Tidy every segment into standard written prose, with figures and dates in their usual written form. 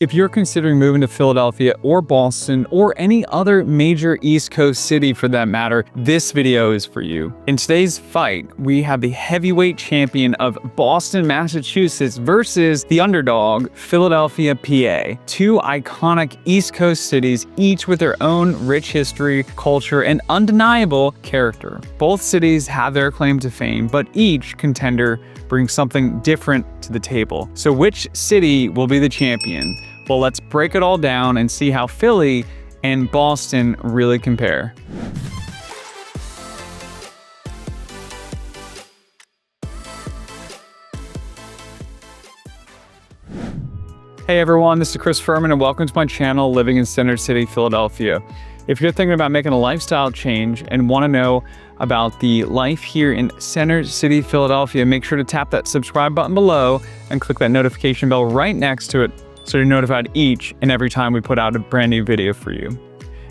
If you're considering moving to Philadelphia or Boston or any other major East Coast city for that matter, this video is for you. In today's fight, we have the heavyweight champion of Boston, Massachusetts versus the underdog, Philadelphia, PA. Two iconic East Coast cities, each with their own rich history, culture, and undeniable character. Both cities have their claim to fame, but each contender brings something different to the table. So which city will be the champion? Well, let's break it all down and see how Philly and Boston really compare. Hey everyone, this is Chris Fuhrman and welcome to my channel, Living in Center City, Philadelphia. If you're thinking about making a lifestyle change and want to know about the life here in Center City, Philadelphia, make sure to tap that subscribe button below and click that notification bell right next to it so you're notified each and every time we put out a brand new video for you.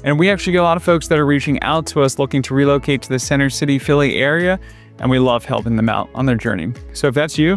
And we actually get a lot of folks that are reaching out to us looking to relocate to the Center City, Philly area, and we love helping them out on their journey. So if that's you,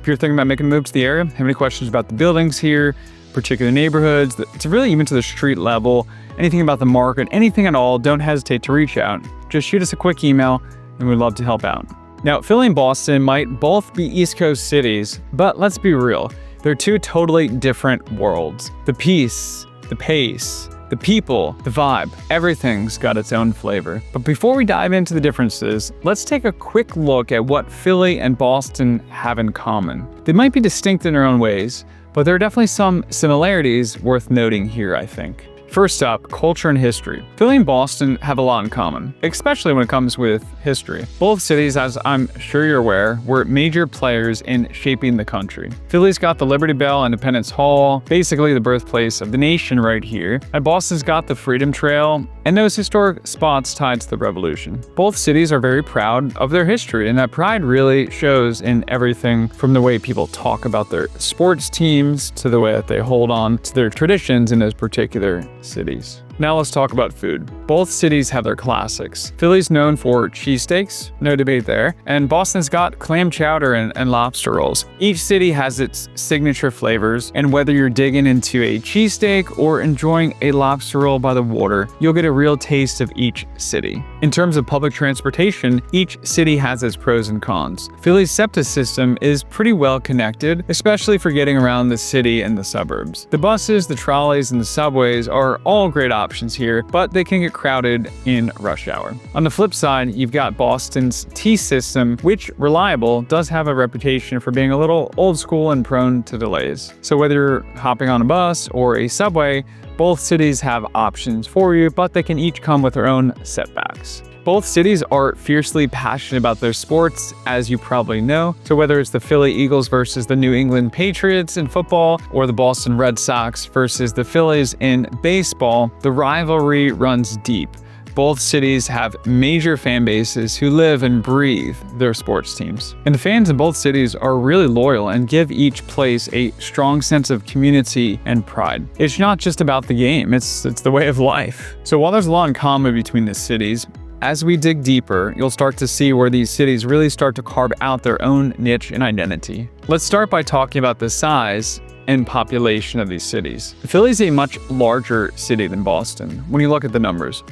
if you're thinking about making a move to the area, have any questions about the buildings here, particular neighborhoods, it's really even to the street level, anything about the market, anything at all, don't hesitate to reach out. Just shoot us a quick email and we'd love to help out. Now, Philly and Boston might both be East Coast cities, but let's be real. They're two totally different worlds. The peace, the pace, the people, the vibe, everything's got its own flavor. But before we dive into the differences, let's take a quick look at what Philly and Boston have in common. They might be distinct in their own ways, but there are definitely some similarities worth noting here, I think. First up, culture and history. Philly and Boston have a lot in common, especially when it comes with history. Both cities, as I'm sure you're aware, were major players in shaping the country. Philly's got the Liberty Bell, Independence Hall, basically the birthplace of the nation right here, and Boston's got the Freedom Trail and those historic spots tied to the Revolution. Both cities are very proud of their history, and that pride really shows in everything from the way people talk about their sports teams to the way that they hold on to their traditions in those particular cities. Now let's talk about food. Both cities have their classics. Philly's known for cheesesteaks, no debate there, and Boston's got clam chowder and lobster rolls. Each city has its signature flavors, and whether you're digging into a cheesesteak or enjoying a lobster roll by the water, you'll get a real taste of each city. In terms of public transportation, each city has its pros and cons. Philly's SEPTA system is pretty well connected, especially for getting around the city and the suburbs. The buses, the trolleys, and the subways are all great options here, but they can get crowded in rush hour. On the flip side, you've got Boston's T system, which, reliable, does have a reputation for being a little old school and prone to delays. So whether you're hopping on a bus or a subway, both cities have options for you, but they can each come with their own setbacks. Both cities are fiercely passionate about their sports, as you probably know. So whether it's the Philly Eagles versus the New England Patriots in football, or the Boston Red Sox versus the Phillies in baseball, the rivalry runs deep. Both cities have major fan bases who live and breathe their sports teams. And the fans in both cities are really loyal and give each place a strong sense of community and pride. It's not just about the game, it's the way of life. So while there's a lot in common between the cities, as we dig deeper, you'll start to see where these cities really start to carve out their own niche and identity. Let's start by talking about the size and population of these cities. Philly's a much larger city than Boston when you look at the numbers.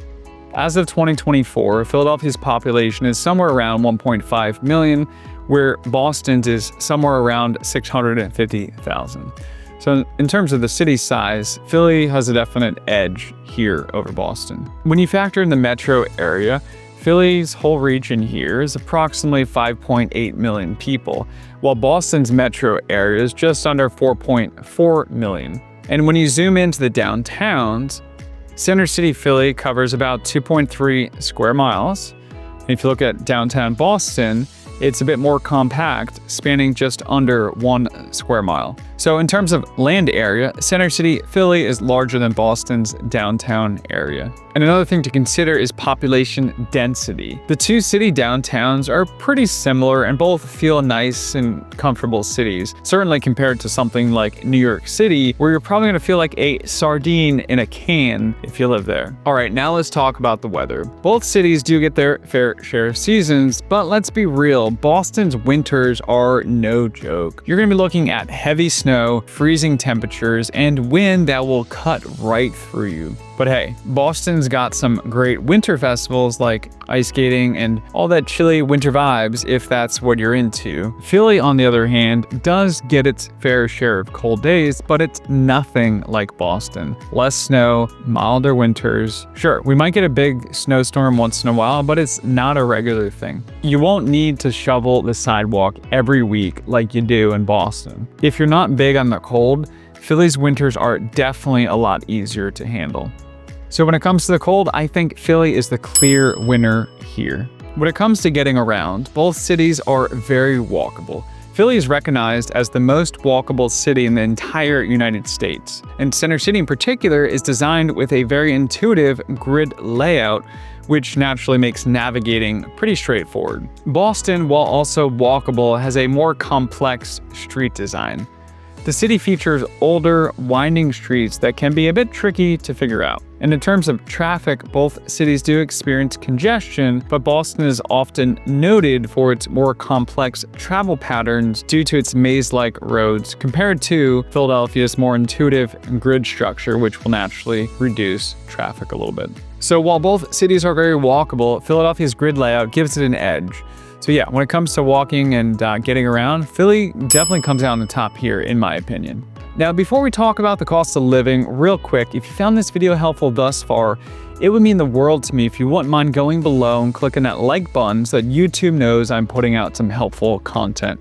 As of 2024, Philadelphia's population is somewhere around 1.5 million, where Boston's is somewhere around 650,000. So in terms of the city size, Philly has a definite edge here over Boston. When you factor in the metro area, Philly's whole region here is approximately 5.8 million people, while Boston's metro area is just under 4.4 million. And when you zoom into the downtowns, Center City Philly covers about 2.3 square miles. And if you look at downtown Boston, it's a bit more compact, spanning just under 1 square mile. So in terms of land area, Center City Philly is larger than Boston's downtown area. And another thing to consider is population density. The two city downtowns are pretty similar and both feel nice and comfortable cities, certainly compared to something like New York City, where you're probably gonna feel like a sardine in a can if you live there. All right, now let's talk about the weather. Both cities do get their fair share of seasons, but let's be real, Boston's winters are no joke. You're gonna be looking at heavy snow snow, freezing temperatures, and wind that will cut right through you. But hey, Boston's got some great winter festivals like ice skating and all that chilly winter vibes if that's what you're into. Philly, on the other hand, does get its fair share of cold days, but it's nothing like Boston. Less snow, milder winters. Sure, we might get a big snowstorm once in a while, but it's not a regular thing. You won't need to shovel the sidewalk every week like you do in Boston. If you're not big on the cold, Philly's winters are definitely a lot easier to handle. So when it comes to the cold, I think Philly is the clear winner here. When it comes to getting around, both cities are very walkable. Philly is recognized as the most walkable city in the entire United States, and Center City in particular is designed with a very intuitive grid layout, which naturally makes navigating pretty straightforward. Boston, while also walkable, has a more complex street design. The city features older, winding streets that can be a bit tricky to figure out. And in terms of traffic, both cities do experience congestion, but Boston is often noted for its more complex travel patterns due to its maze-like roads compared to Philadelphia's more intuitive grid structure, which will naturally reduce traffic a little bit. So while both cities are very walkable, Philadelphia's grid layout gives it an edge. So yeah, when it comes to walking and getting around, Philly definitely comes out on the top here, in my opinion. Now, before we talk about the cost of living, real quick, if you found this video helpful thus far, it would mean the world to me if you wouldn't mind going below and clicking that like button so that YouTube knows I'm putting out some helpful content.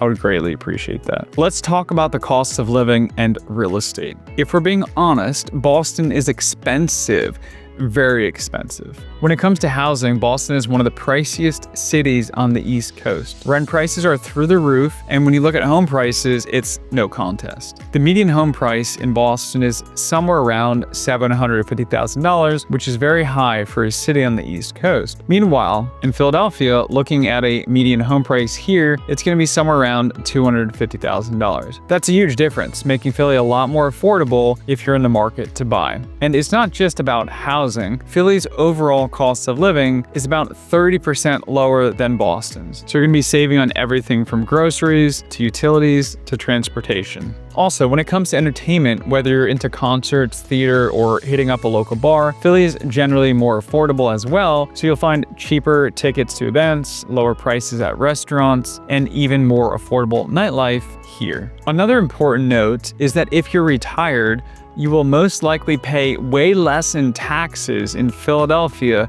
I would greatly appreciate that. Let's talk about the cost of living and real estate. If we're being honest, Boston is expensive. Very expensive. When it comes to housing, Boston is one of the priciest cities on the East Coast. Rent prices are through the roof, and when you look at home prices, it's no contest. The median home price in Boston is somewhere around $750,000, which is very high for a city on the East Coast. Meanwhile, in Philadelphia, looking at a median home price here, it's going to be somewhere around $250,000. That's a huge difference, making Philly a lot more affordable if you're in the market to buy. And it's not just about housing. Philly's overall cost of living is about 30% lower than Boston's. So you're going to be saving on everything from groceries to utilities to transportation. Also, when it comes to entertainment, whether you're into concerts, theater, or hitting up a local bar, Philly is generally more affordable as well, so you'll find cheaper tickets to events, lower prices at restaurants, and even more affordable nightlife here. Another important note is that if you're retired, you will most likely pay way less in taxes in Philadelphia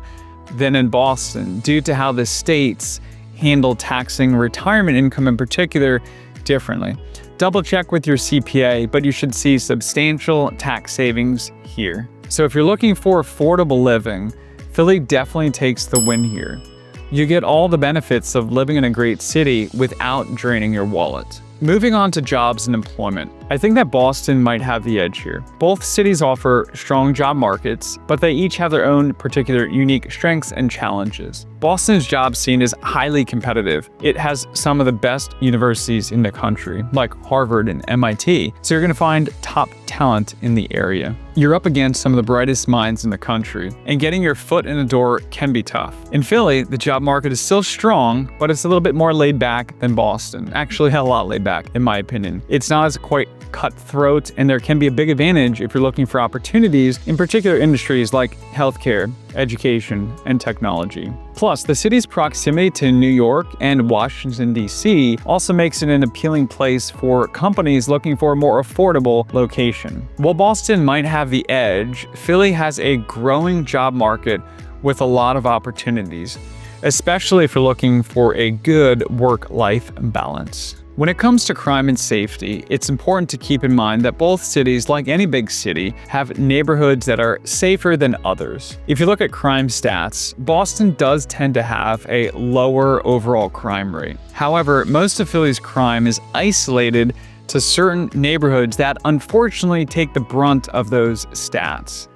than in Boston due to how the states handle taxing retirement income in particular differently. Double check with your CPA, but you should see substantial tax savings here. So if you're looking for affordable living, Philly definitely takes the win here. You get all the benefits of living in a great city without draining your wallet. Moving on to jobs and employment, I think that Boston might have the edge here. Both cities offer strong job markets, but they each have their own particular unique strengths and challenges. Boston's job scene is highly competitive. It has some of the best universities in the country, like Harvard and MIT, so you're going to find top talent in the area. You're up against some of the brightest minds in the country, and getting your foot in the door can be tough. In Philly, the job market is still strong, but it's a little bit more laid back than Boston. Actually, a lot laid back, in my opinion. It's not as quite cutthroat, and there can be a big advantage if you're looking for opportunities in particular industries like healthcare, education, and technology. Plus, the city's proximity to New York and Washington, D.C. also makes it an appealing place for companies looking for a more affordable location. While Boston might have the edge, Philly has a growing job market with a lot of opportunities, especially if you're looking for a good work-life balance. When it comes to crime and safety, it's important to keep in mind that both cities, like any big city, have neighborhoods that are safer than others. If you look at crime stats, Boston does tend to have a lower overall crime rate. However, most of Philly's crime is isolated to certain neighborhoods that unfortunately take the brunt of those stats.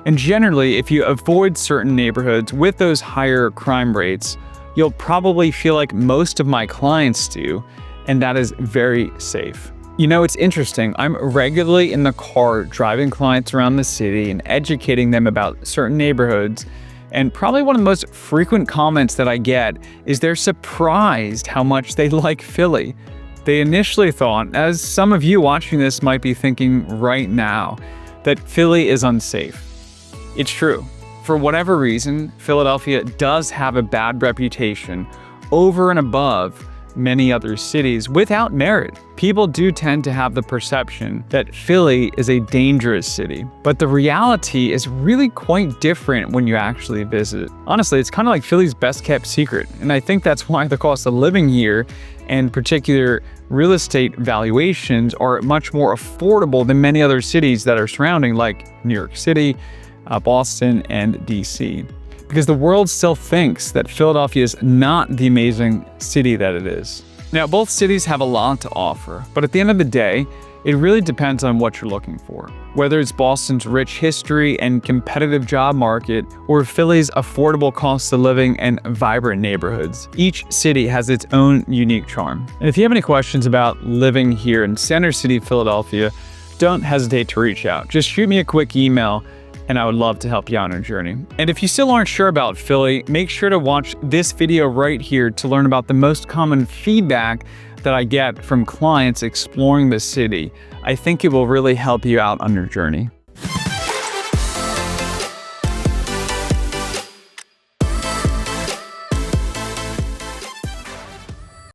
And generally, if you avoid certain neighborhoods with those higher crime rates, you'll probably feel like most of my clients do, and that is very safe. You know, it's interesting. I'm regularly in the car driving clients around the city and educating them about certain neighborhoods, and probably one of the most frequent comments that I get is they're surprised how much they like Philly. They initially thought, as some of you watching this might be thinking right now, that Philly is unsafe. It's true. For whatever reason, Philadelphia does have a bad reputation over and above many other cities without merit. People do tend to have the perception that Philly is a dangerous city, but the reality is really quite different when you actually visit. Honestly, it's kind of like Philly's best kept secret, and I think that's why the cost of living here and particular real estate valuations are much more affordable than many other cities that are surrounding, like New York City, Boston, and DC. Because the world still thinks that Philadelphia is not the amazing city that it is. Now, both cities have a lot to offer, but at the end of the day, it really depends on what you're looking for. Whether it's Boston's rich history and competitive job market, or Philly's affordable cost of living and vibrant neighborhoods, each city has its own unique charm. And if you have any questions about living here in Center City, Philadelphia, don't hesitate to reach out. Just shoot me a quick email, and I would love to help you on your journey. And if you still aren't sure about Philly, make sure to watch this video right here to learn about the most common feedback that I get from clients exploring the city. I think it will really help you out on your journey.